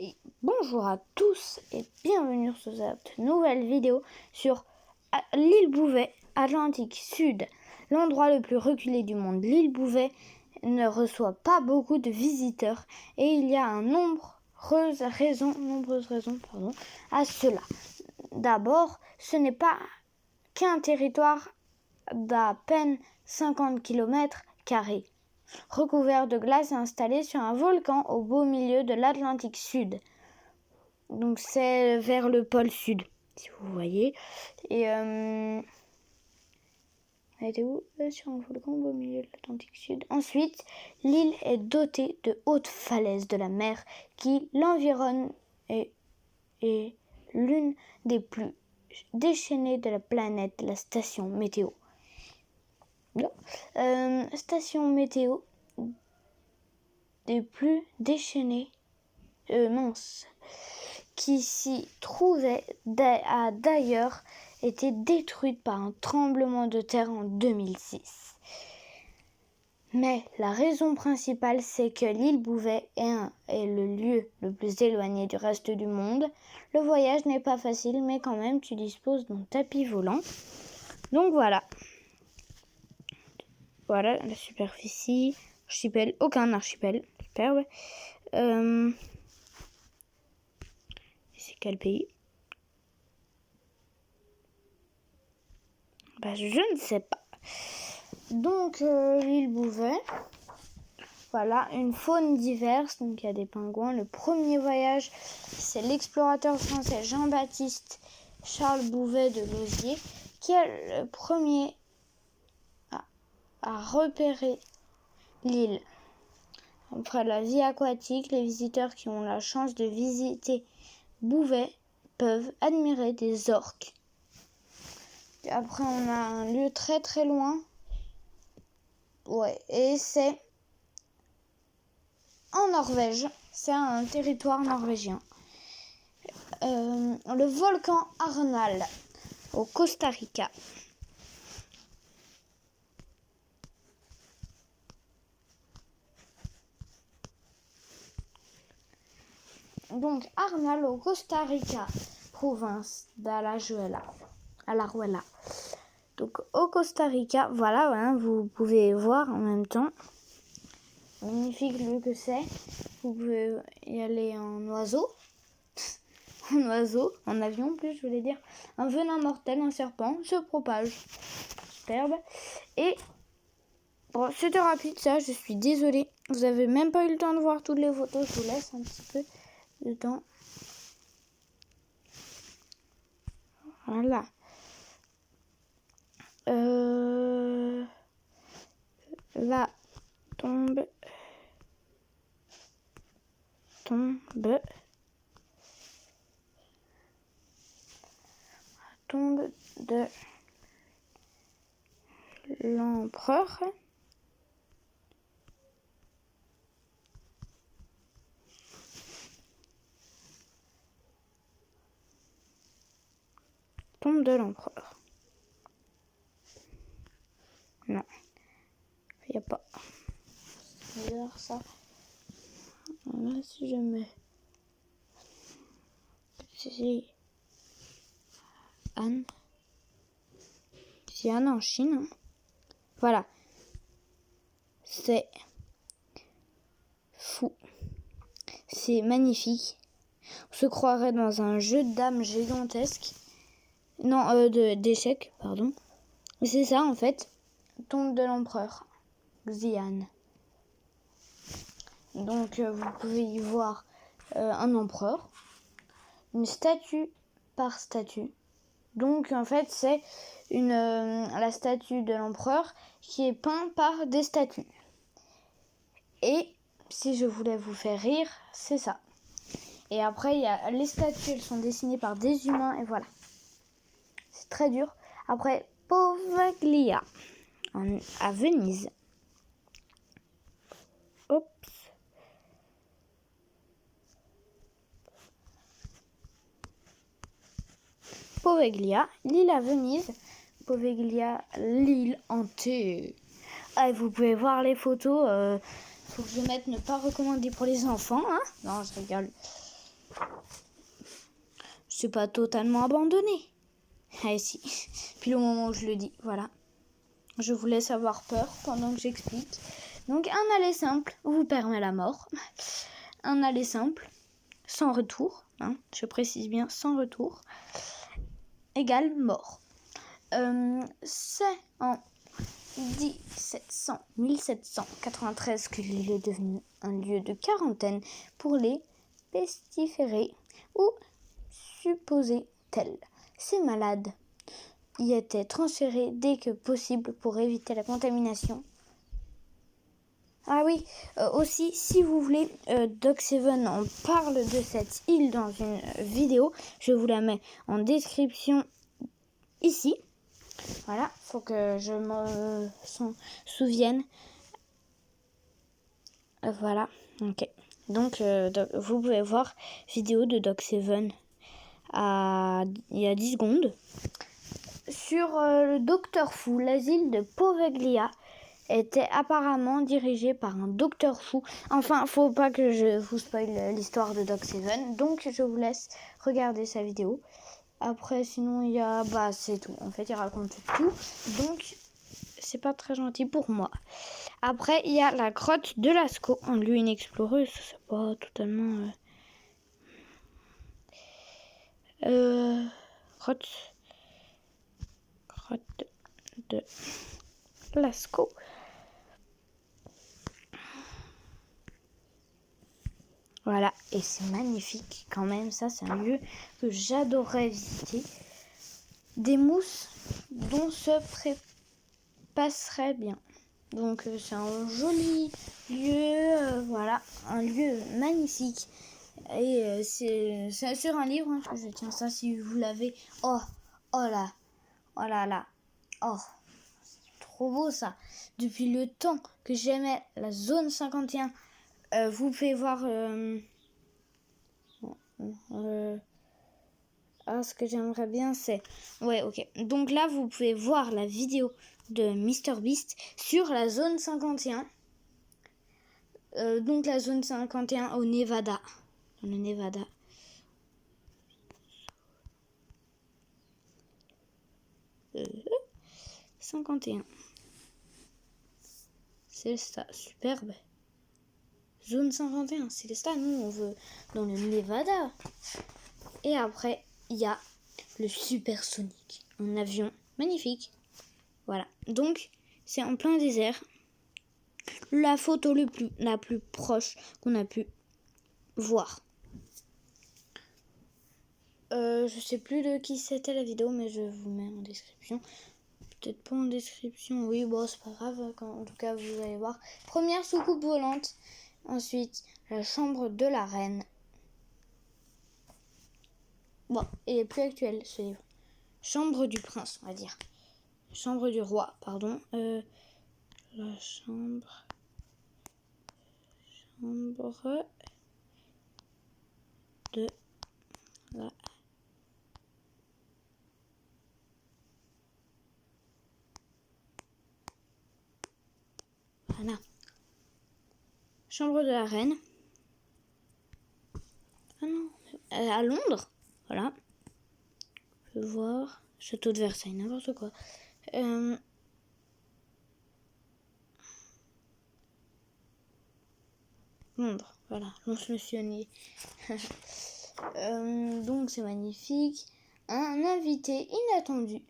Et bonjour à tous et bienvenue sur cette nouvelle vidéo sur l'île Bouvet, Atlantique Sud, l'endroit le plus reculé du monde. L'île Bouvet ne reçoit pas beaucoup de visiteurs et il y a nombreuses raisons à cela. D'abord, ce n'est pas qu'un territoire d'à peine 50 km², recouvert de glace et installé sur un volcan au beau milieu de l'Atlantique Sud. Donc c'est vers le pôle sud, si vous voyez. Et elle était où? Sur un volcan au beau milieu de l'Atlantique Sud. Ensuite, l'île est dotée de hautes falaises de la mer qui l'environnent et est l'une des plus déchaînées de la planète, la station météo. Station météo des plus déchaînées qui s'y trouvait a d'ailleurs été détruite par un tremblement de terre en 2006. Mais la raison principale, c'est que l'île Bouvet est le lieu le plus éloigné du reste du monde. Le voyage n'est pas facile, mais quand même, tu disposes d'un tapis volant. Donc voilà. Voilà la superficie. Archipel, aucun archipel. Superbe. C'est quel pays? Je ne sais pas. Donc l'île Bouvet, voilà, une faune diverse, donc il y a des pingouins. Le premier voyage, c'est l'explorateur français Jean-Baptiste Charles Bouvet de Lozier qui est le premier à repérer l'île. Après la vie aquatique, les visiteurs qui ont la chance de visiter Bouvet peuvent admirer des orques. Après, on a un lieu très très loin. Ouais, et c'est en Norvège. C'est un territoire norvégien. Le volcan Arnal au Costa Rica. Donc Arnal au Costa Rica, province d'Alajuela. Donc au Costa Rica, voilà, vous pouvez voir en même temps. Magnifique lieu que c'est. Vous pouvez y aller en oiseau. En avion plus, je voulais dire. Un venin mortel, un serpent, se propage. Superbe. Et bon, c'était rapide ça, je suis désolée. Vous avez même pas eu le temps de voir toutes les photos. Je vous laisse un petit peu de temps. Voilà. La tombe de l'empereur. Tombe de l'empereur. Non, il n'y a pas. D'ailleurs, ça. Là, si je mets. C'est Anne. C'est Anne en Chine. Voilà. C'est fou. C'est magnifique. On se croirait dans un jeu de dames gigantesque. Non, d'échecs, pardon. C'est ça, en fait. Tombe de l'empereur. Xi'an. Donc, vous pouvez y voir un empereur. Une statue par statue. Donc, en fait, c'est la statue de l'empereur qui est peinte par des statues. Et si je voulais vous faire rire, c'est ça. Et après, il y a les statues, elles sont dessinées par des humains et voilà. C'est très dur. Après, Poveglia, à Venise. Oups. Poveglia, l'île à Venise. Poveglia, l'île hantée. Ah, vous pouvez voir les photos. Faut que je mette ne pas recommander pour les enfants. Hein, non, je rigole. c'est pas totalement abandonné. Ah si, puis le moment où je le dis, voilà. Je vous laisse avoir peur pendant que j'explique. Donc un aller simple vous permet la mort. Un aller simple, sans retour, hein, je précise bien sans retour, égale mort. C'est en 1793 que l'île est devenue un lieu de quarantaine pour les pestiférés ou supposés tels. Ces malades y étaient transférés dès que possible pour éviter la contamination. Ah oui, aussi, si vous voulez, Doc7 en parle de cette île dans une vidéo. Je vous la mets en description ici. Voilà, faut que je me souvienne. Voilà, ok. Donc, vous pouvez voir vidéo de Doc7 il y a 10 secondes. Sur le Docteur Fou, l'asile de Poveglia était apparemment dirigé par un docteur fou. Enfin, faut pas que je vous spoil l'histoire de Doc7, donc je vous laisse regarder sa vidéo. Après, sinon, il y a... Bah, c'est tout. En fait, il raconte tout, donc c'est pas très gentil pour moi. Après, il y a la grotte de Lascaux, un lieu inexploré, ça c'est pas totalement... Grotte de Lascaux. Voilà, et c'est magnifique quand même, ça c'est un lieu que j'adorerais visiter. Des mousses dont se passerait bien. Donc c'est un joli lieu, voilà, un lieu magnifique. Et c'est sur un livre, hein, je tiens ça si vous l'avez. Oh là, oh là là, oh, c'est trop beau ça. Depuis le temps que j'aimais la zone 51, vous pouvez voir ce que j'aimerais bien c'est... Ouais, ok. Donc là, vous pouvez voir la vidéo de MrBeast sur la zone 51. Donc la zone 51 au Nevada. Le Nevada. Euh, 51. C'est ça, superbe. Zone 51, c'est ça, nous on veut dans le Nevada. Et après, il y a le Supersonic, un avion magnifique. Voilà, donc c'est en plein désert. La photo la plus proche qu'on a pu voir. Je sais plus de qui c'était la vidéo, mais je vous mets en description. Peut-être pas en description, oui, bon, c'est pas grave. En tout cas, vous allez voir. Première soucoupe volante. Ensuite, la chambre de la reine. Bon, il est plus actuel ce livre. Chambre du prince, on va dire. Chambre du roi, pardon. La chambre de la... Voilà. Chambre de la reine. Ah non, à Londres. Voilà. On peut voir. Château de Versailles, n'importe quoi. Londres, voilà. Je me suis ennuyée. Donc c'est magnifique. Un invité inattendu.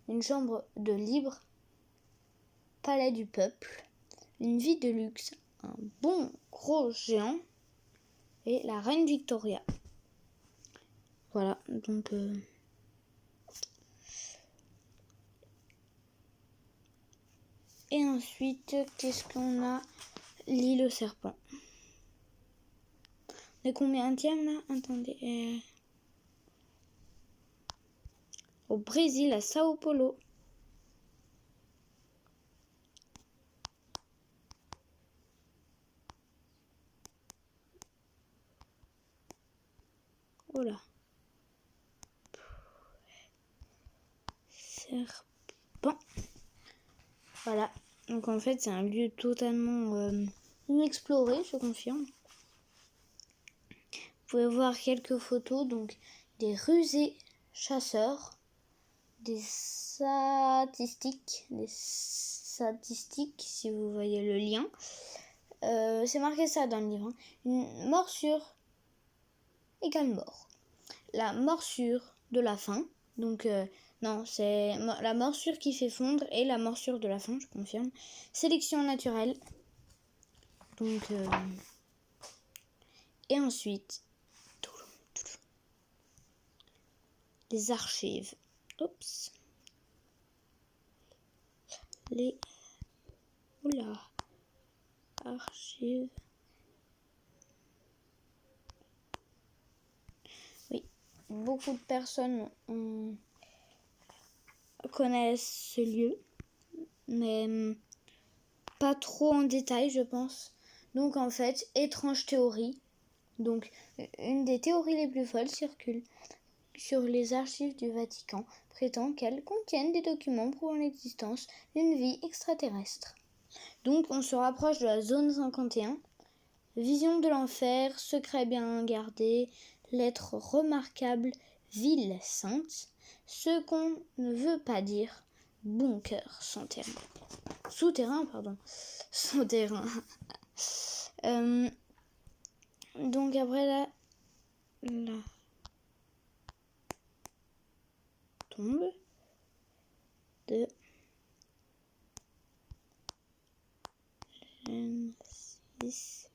Une chambre de libre. Palais du peuple. Une vie de luxe. Un bon gros géant. Et la reine Victoria. Voilà, donc... Et ensuite, qu'est-ce qu'on a? L'île aux serpents. On est combienième là? Attendez. Au Brésil, à Sao Paulo. Oh là. Serpent. Voilà. Donc en fait, c'est un lieu totalement inexploré, je confirme. pouvez voir quelques photos, donc des rusés chasseurs, des statistiques si vous voyez le lien. C'est marqué ça dans le livre. Hein. Une morsure égale mort. La morsure de la faim, donc non, c'est la morsure qui fait fondre et la morsure de la faim, je confirme. Sélection naturelle. Donc, et ensuite, les archives. Oups. Les... Oula. Archives. Oui, beaucoup de personnes connaissent ce lieu, mais pas trop en détail, je pense. Donc en fait, étrange théorie. Donc une des théories les plus folles circule sur les archives du Vatican, prétend qu'elles contiennent des documents prouvant l'existence d'une vie extraterrestre. Donc on se rapproche de la zone 51. Vision de l'enfer, secret bien gardé, lettre remarquable, ville sainte, ce qu'on ne veut pas dire, bunker souterrain, souterrain. Donc après la tombe de Genesis.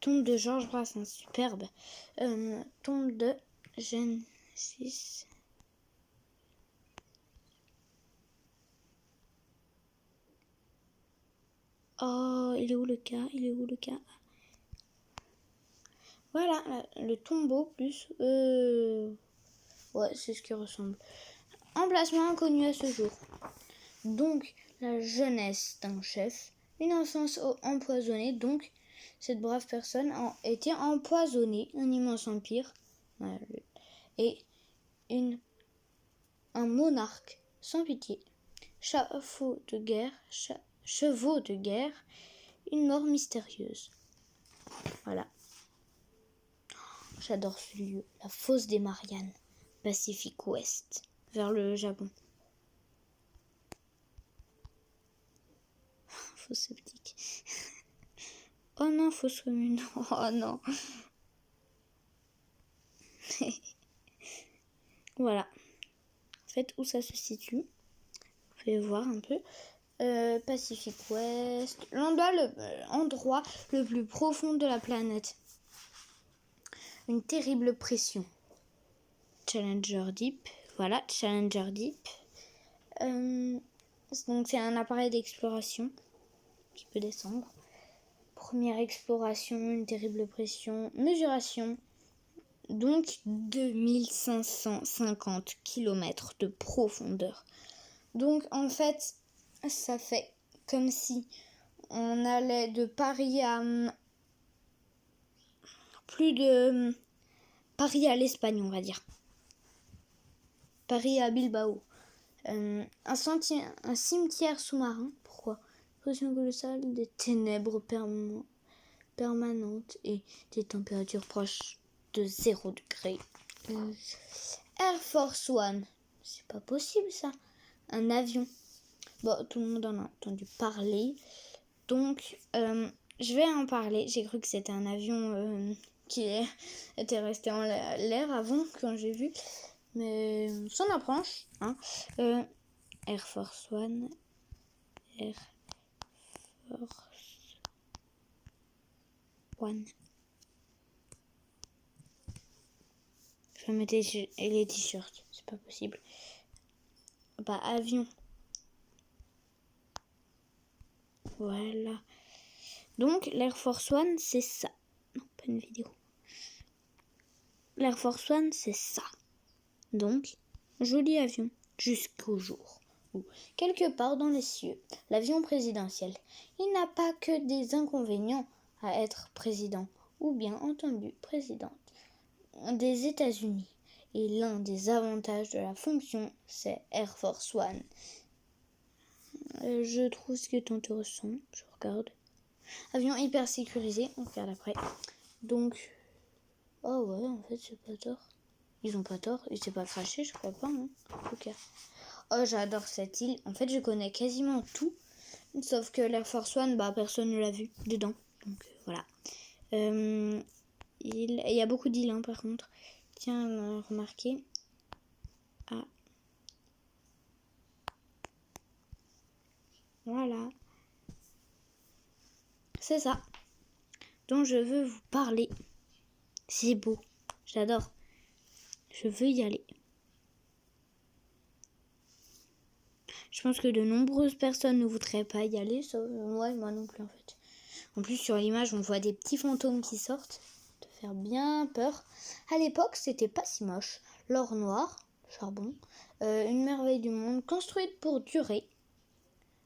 Tombe de Georges Brassens, superbe. Tombe de Genesis. Oh, il est où le cas? Voilà, le tombeau plus... Ouais, c'est ce qui ressemble. Emplacement inconnu à ce jour. Donc, la jeunesse d'un chef, une enfance empoisonnée, donc cette brave personne a été empoisonnée, un immense empire, et un monarque sans pitié, chevaux de guerre, une mort mystérieuse. Voilà. J'adore ce lieu, la fosse des Mariannes, Pacifique Ouest, vers le Japon. Fosse sceptique. Oh non, fosse commune. Oh non. Voilà. En fait, où ça se situe, vous pouvez voir un peu. Pacifique Ouest, l'endroit le plus profond de la planète. Une terrible pression. Challenger Deep. Voilà, Challenger Deep. Donc c'est un appareil d'exploration qui peut descendre. Première exploration, une terrible pression. Mesuration. Donc 2550 km de profondeur. Donc en fait, ça fait comme si on allait de Paris à Paris à l'Espagne, on va dire. Paris à Bilbao. Un cimetière sous-marin. Pourquoi? Pression colossale, des ténèbres permanentes et des températures proches de 0 degré. Air Force One. C'est pas possible ça. Un avion. Bon, tout le monde en a entendu parler. Donc, je vais en parler. J'ai cru que c'était un avion qui était resté en l'air avant, quand j'ai vu. Mais ça en approche. Hein. Air Force One. Air Force One. Je vais mettre les t-shirts. C'est pas possible. Bah, avion. Voilà. Donc, l'Air Force One, c'est ça. Non, pas une vidéo. L'Air Force One, c'est ça. Donc, joli avion. Jusqu'au jour où, quelque part dans les cieux, l'avion présidentiel, il n'a pas que des inconvénients à être président, ou bien entendu présidente des États-Unis. Et l'un des avantages de la fonction, c'est Air Force One. Je trouve ce qui est intéressant. Je regarde. Avion hyper sécurisé, on regarde après. Donc, oh ouais, en fait, c'est pas tort. Ils ont pas tort. Il s'est pas craché, je crois pas, hein. En tout cas. Oh, j'adore cette île. En fait, je connais quasiment tout. Sauf que l'Air Force One, bah, personne ne l'a vu dedans. Donc, voilà. Il y a beaucoup d'îles, hein, par contre. Tiens, remarquez. Ah. Voilà. C'est ça dont je veux vous parler. C'est beau. J'adore. Je veux y aller. Je pense que de nombreuses personnes ne voudraient pas y aller, sauf moi et moi non plus en fait. En plus sur l'image on voit des petits fantômes qui sortent, de faire bien peur. À l'époque c'était pas si moche. L'or noir, charbon, une merveille du monde, construite pour durer,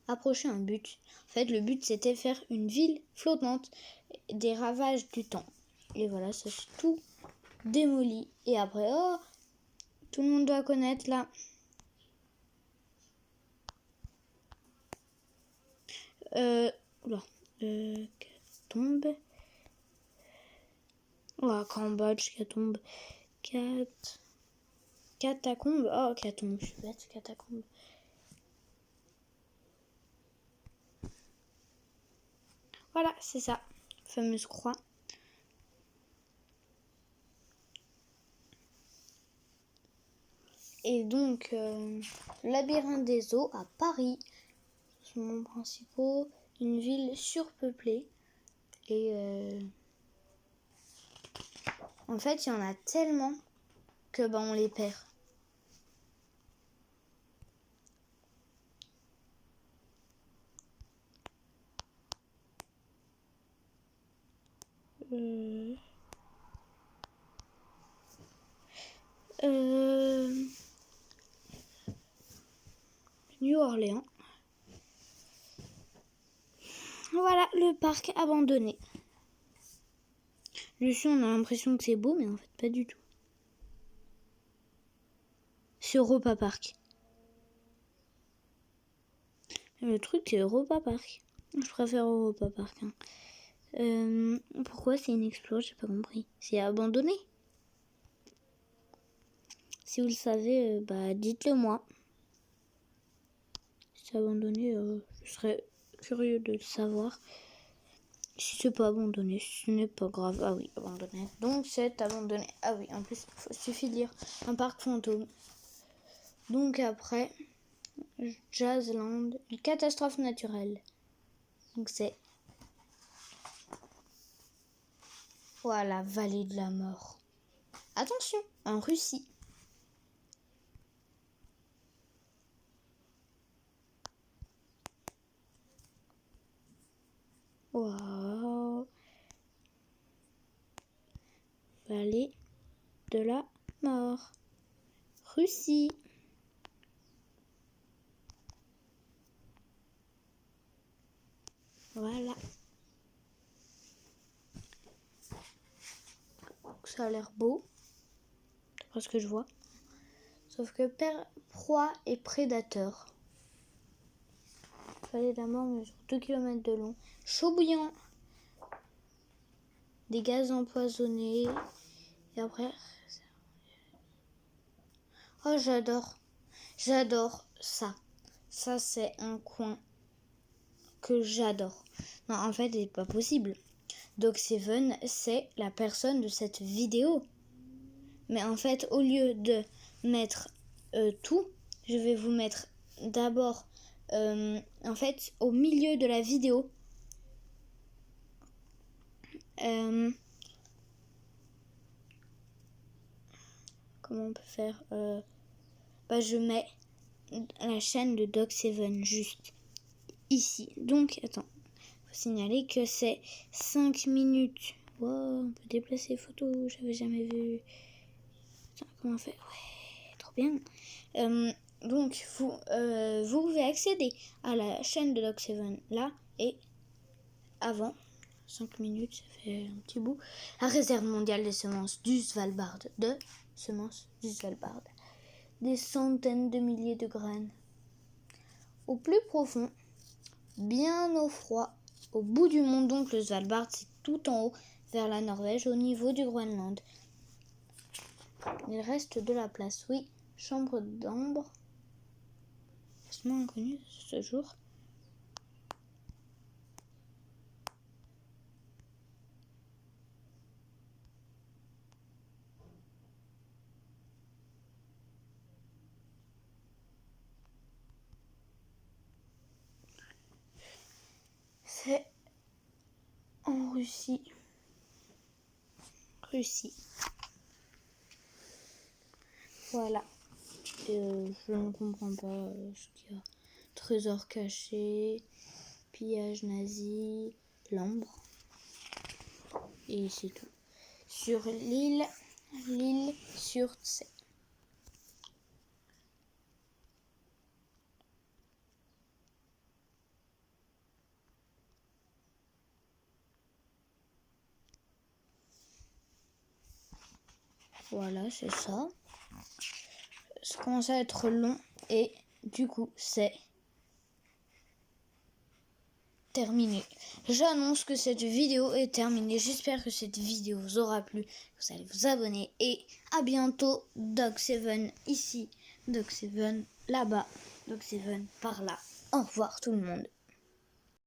approcher un but. En fait le but c'était faire une ville flottante, des ravages du temps. Et voilà, ça c'est tout démoli. Et après, oh, tout le monde doit connaître là. Tombe. Oh, Cambodge, Catombe. Catacombe. Oh, Catombe, je suis bête, Catacombe. Voilà, c'est ça. Fameuse croix. Et donc, labyrinthe des eaux à Paris. C'est mon principal. Une ville surpeuplée. Et en fait, il y en a tellement que on les perd. New Orleans. Voilà, le parc abandonné. Dessus, on a l'impression que c'est beau, mais en fait, pas du tout. C'est Europa Park. Le truc, c'est Europa Park. Je préfère Europa Park. Hein. Pourquoi c'est une explosion? J'ai pas compris. C'est abandonné. Si vous le savez, dites-le moi. Si c'est abandonné, je serais curieux de le savoir. Si c'est pas abandonné, ce n'est pas grave. Ah oui, abandonné. Donc c'est abandonné. Ah oui, en plus, il suffit de lire un parc fantôme. Donc après, Jazzland, une catastrophe naturelle. Donc c'est voilà, vallée de la mort. Attention, en Russie. Wow. Vallée de la mort. Russie. Voilà. Ça a l'air beau. D'après ce que je vois. Sauf que proie et prédateur. Vallée de la mort mesure 2 km de long. Chaud bouillant. Des gaz empoisonnés. Et après... Oh, j'adore. J'adore ça. Ça, c'est un coin que j'adore. Non, en fait, c'est pas possible. Doc Seven, c'est la personne de cette vidéo. Mais en fait, au lieu de mettre tout, je vais vous mettre d'abord, en fait, au milieu de la vidéo. Comment on peut faire je mets la chaîne de Doc Seven juste ici. Donc, attends. Faut signaler que c'est 5 minutes. Wow, on peut déplacer les photos, j'avais jamais vu. Attends, comment on fait? Ouais, trop bien. Donc, vous pouvez accéder à la chaîne de Doc Seven là et avant 5 minutes, ça fait un petit bout. La réserve mondiale des semences du Svalbard. Des centaines de milliers de graines. Au plus profond, bien au froid, au bout du monde, donc le Svalbard, c'est tout en haut, vers la Norvège, au niveau du Groenland. Il reste de la place, oui. Chambre d'ambre. Passement inconnu ce jour. C'est en Russie. Voilà. Je ne comprends pas ce qu'il y a. Trésor caché, pillage nazi, l'ambre. Et c'est tout. Sur l'île Surtsey. Voilà, c'est ça. Ça commence à être long et du coup, c'est terminé. J'annonce que cette vidéo est terminée. J'espère que cette vidéo vous aura plu. Vous allez vous abonner et à bientôt. Dog7 ici, Dog7 là-bas, Dog7 par là. Au revoir tout le monde.